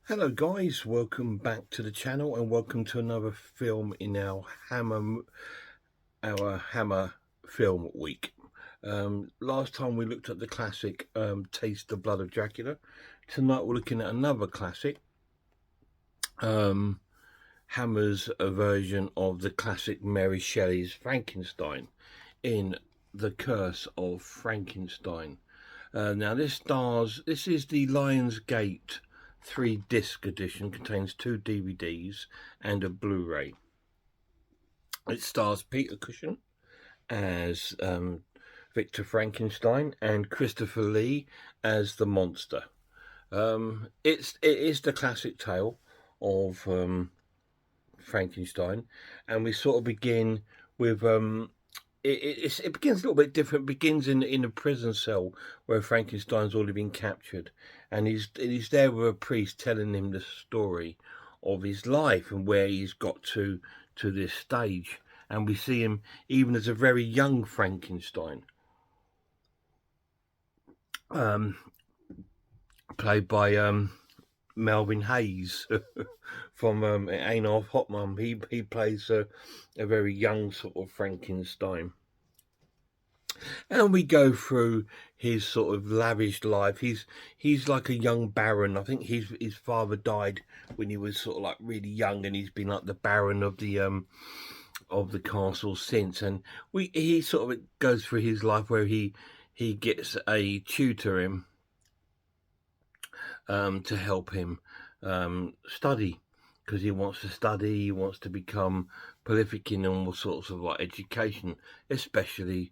Hello guys, welcome back to the channel and welcome to another film in our Hammer film week. Last time we looked at the classic Taste the Blood of Dracula. Tonight we're looking at another classic, Hammer's version of the classic Mary Shelley's Frankenstein in The Curse of Frankenstein. Now this is the Lionsgate 3-disc edition, contains 2 DVDs and a Blu-ray. It stars Peter Cushing as Victor Frankenstein and Christopher Lee as the monster. It is the classic tale of Frankenstein, and we sort of begin with it begins a little bit different. It begins in a prison cell where Frankenstein's already been captured, and he's there with a priest telling him the story of his life and where he's got to this stage. And we see him even as a very young Frankenstein, played by Melvin Hayes from Ain't Off Hot Mum. He plays a very young sort of Frankenstein. And we go through his sort of lavish life. He's like a young baron. I think his father died when he was sort of like really young, and he's been like the baron of the castle since. And he sort of goes through his life where he gets a tutor in to help him study, because he wants to study. He wants to become prolific in all sorts of like education, especially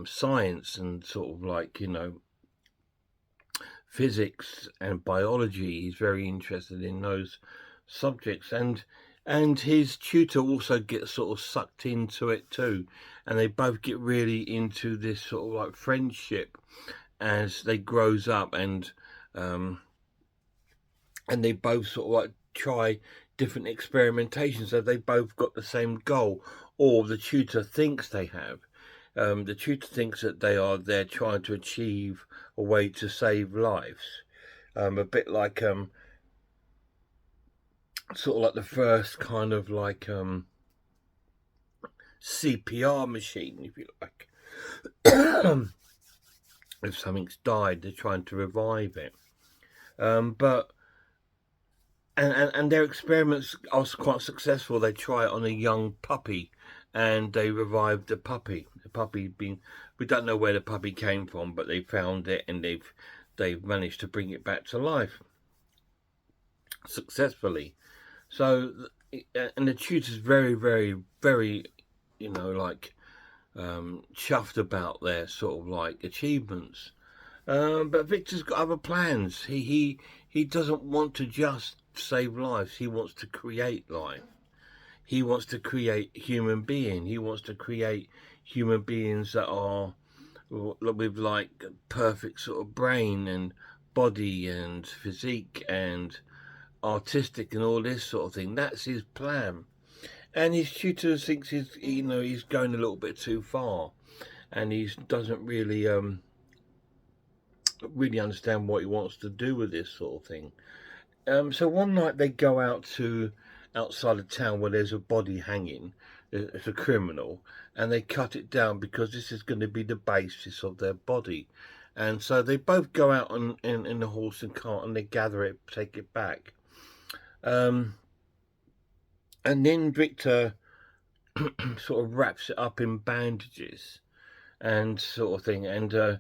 science and sort of like, you know, physics and biology. He's very interested in those subjects, and his tutor also gets sort of sucked into it too, and they both get really into this sort of like friendship as they grows up, and they both sort of like try different experimentations. So they both got the same goal, or the tutor thinks they have. The tutor thinks that they're trying to achieve a way to save lives, a bit like sort of like the first kind of like CPR machine, if you like. If something's died, they're trying to revive it. But their experiments are quite successful. They try it on a young puppy, and they revive the puppy. The puppy we don't know where the puppy came from, but they found it, and they've managed to bring it back to life successfully. So, and the tutor's very, very, very, you know, like chuffed about their sort of like achievements. But Victor's got other plans. He doesn't want to just save lives. He wants to create life. He wants to create human being. He wants to create human beings that are with like perfect sort of brain and body and physique and artistic and all this sort of thing. That's his plan. And his tutor thinks he's going a little bit too far, and he doesn't really understand what he wants to do with this sort of thing. So one night they go outside of town where there's a body hanging. It's a criminal, and they cut it down because this is going to be the basis of their body. And so they both go out in the horse and cart, and they gather it, take it back. And then Victor sort of wraps it up in bandages and sort of thing, and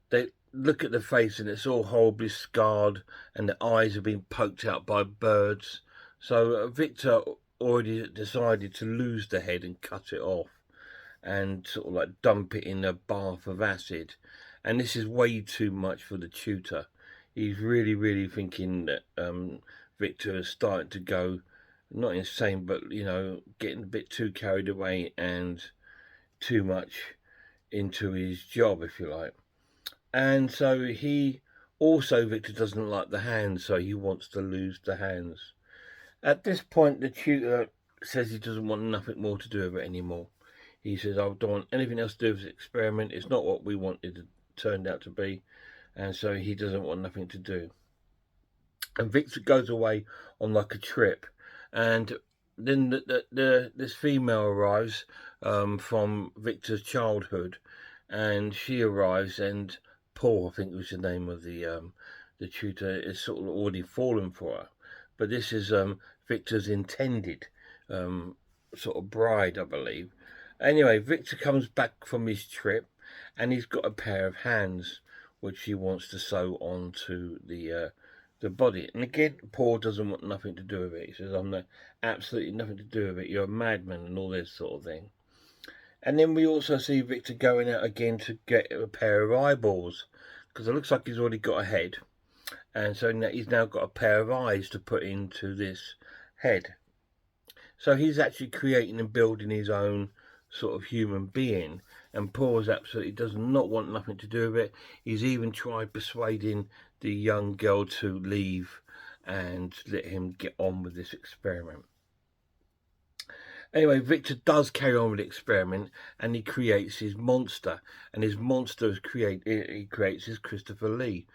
they look at the face, and it's all horribly scarred, and the eyes have been poked out by birds. So Victor already decided to lose the head and cut it off, and sort of like dump it in a bath of acid. And this is way too much for the tutor. He's really, really thinking that Victor is starting to go, not insane, but, you know, getting a bit too carried away and too much into his job, if you like. And so Victor doesn't like the hands, so he wants to lose the hands. At this point, the tutor says he doesn't want nothing more to do with it anymore. He says, I don't want anything else to do with this experiment. It's not what we wanted it turned out to be. And so he doesn't want nothing to do. and Victor goes away on like a trip, and then this female arrives from Victor's childhood, and she arrives, and Paul, I think was the name of the tutor, is sort of already fallen for her, but this is Victor's intended um, sort of bride, I believe. Anyway, Victor comes back from his trip, and he's got a pair of hands which he wants to sew onto the body. And again, Paul doesn't want nothing to do with it. He says, "I'm no, absolutely nothing to do with it. You're a madman," and all this sort of thing. And then we also see Victor going out again to get a pair of eyeballs, because it looks like he's already got a head, and so he's now got a pair of eyes to put into this head. So he's actually creating and building his own sort of human being, and Paul absolutely does not want nothing to do with it. He's even tried persuading the young girl to leave and let him get on with this experiment. Anyway, Victor does carry on with the experiment, and he creates his monster, and his monster he creates his Christopher Lee,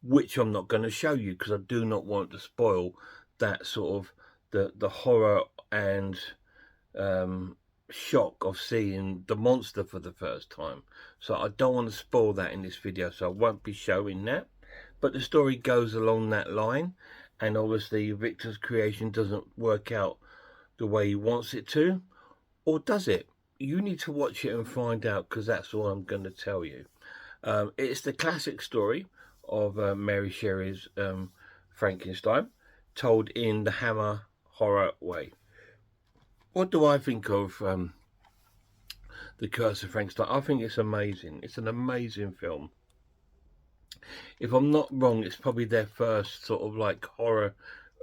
which I'm not going to show you because I do not want to spoil that sort of the horror and shock of seeing the monster for the first time. So I don't want to spoil that in this video, so I won't be showing that. But the story goes along that line, and obviously Victor's creation doesn't work out the way he wants it to, or does it? You need to watch it and find out, because that's all I'm going to tell you. It's the classic story of Mary Shelley's Frankenstein, told in the Hammer horror way. What do I think of The Curse of Frankenstein? I think it's amazing. It's an amazing film. If I'm not wrong, it's probably their first sort of like horror,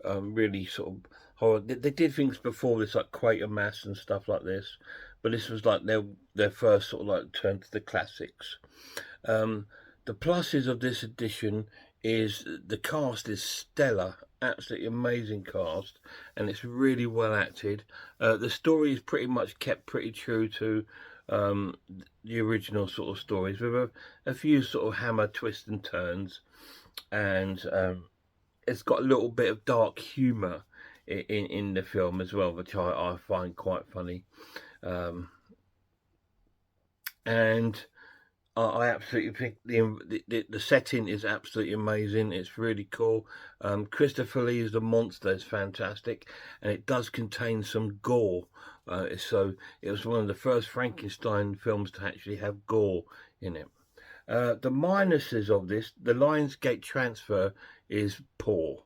really sort of horror. They did things before this, like Quatermass and stuff like this, but this was like their first sort of like turn to the classics. The pluses of this edition is the cast is stellar, absolutely amazing cast, and it's really well acted. The story is pretty much kept pretty true to the original sort of stories, with a few sort of Hammer twists and turns, and it's got a little bit of dark humour in the film as well, which I find quite funny, and I absolutely think the setting is absolutely amazing. It's really cool. Christopher Lee as the monster is fantastic, and it does contain some gore. So it was one of the first Frankenstein films to actually have gore in it. The minuses of this, the Lionsgate transfer is poor.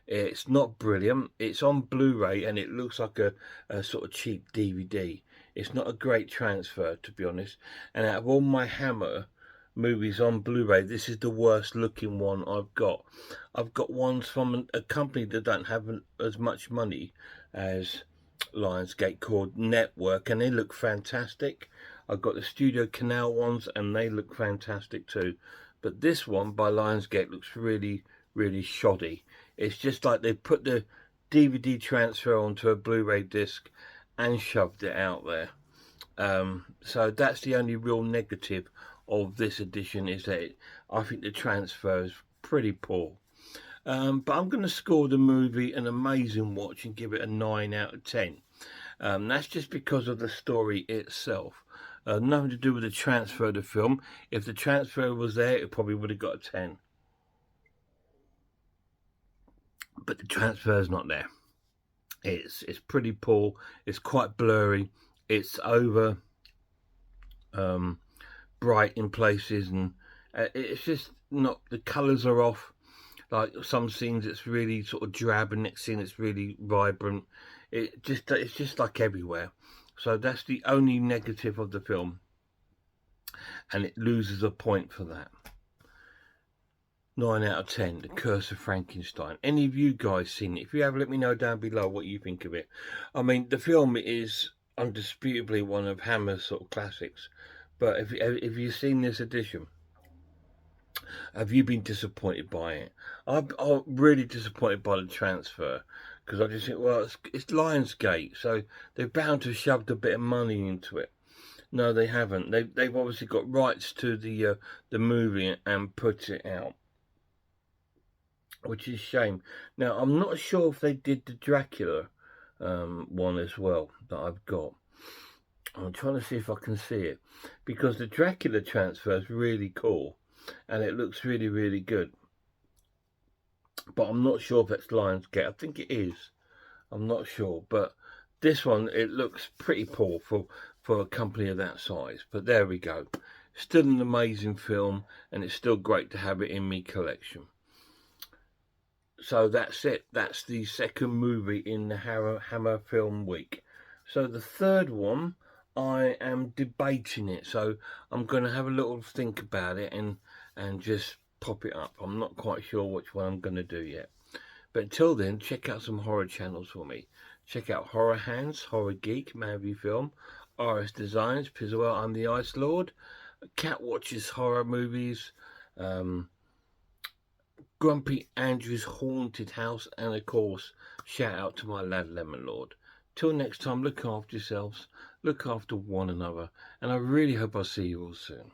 It's not brilliant. It's on Blu-ray and it looks like a sort of cheap DVD. It's not a great transfer, to be honest. And out of all my Hammer movies on Blu-ray, this is the worst looking one I've got. I've got ones from a company that don't have as much money as Lionsgate, called Network, and they look fantastic. I've got the Studio Canal ones and they look fantastic too. But this one by Lionsgate looks really, really shoddy. It's just like they put the DVD transfer onto a Blu-ray disc and shoved it out there. So that's the only real negative of this edition, is that I think the transfer is pretty poor. But I'm going to score the movie an amazing watch and give it a 9 out of 10. That's just because of the story itself. Nothing to do with the transfer of the film. If the transfer was there, it probably would have got a 10. But the transfer is not there. It's pretty poor. It's quite blurry. It's over bright in places, and it's just not. The colours are off. Like some scenes, it's really sort of drab, and next scene it's really vibrant. It's just like everywhere. So that's the only negative of the film, and it loses a point for that. 9 out of 10, The Curse of Frankenstein. Any of you guys seen it? If you have, let me know down below what you think of it. I mean, the film is undisputably one of Hammer's sort of classics. But if you've seen this edition, have you been disappointed by it? I'm really disappointed by the transfer, because I just think, well, it's Lionsgate, so they're bound to have shoved a bit of money into it. No, they haven't. They've obviously got rights to the movie and put it out. which is a shame. Now, I'm not sure if they did the Dracula one as well that I've got. I'm trying to see if I can see it, because the Dracula transfer is really cool and it looks really, really good. But I'm not sure if that's Lionsgate. I think it is. I'm not sure. But this one, it looks pretty poor for a company of that size. But there we go. Still an amazing film, and it's still great to have it in my collection. So that's it. That's the second movie in the Hammer Film Week. So the third one, I am debating it. So I'm going to have a little think about it and just pop it up. I'm not quite sure which one I'm going to do yet. But until then, check out some horror channels for me. Check out Horror Hands, Horror Geek, Manview Film, RS Designs, Pizzawell, I'm the Ice Lord, Cat Watches Horror Movies, Grumpy Andrew's Haunted House, and of course, shout out to my lad Lemon Lord. Till next time, look after yourselves, look after one another, and I really hope I'll see you all soon.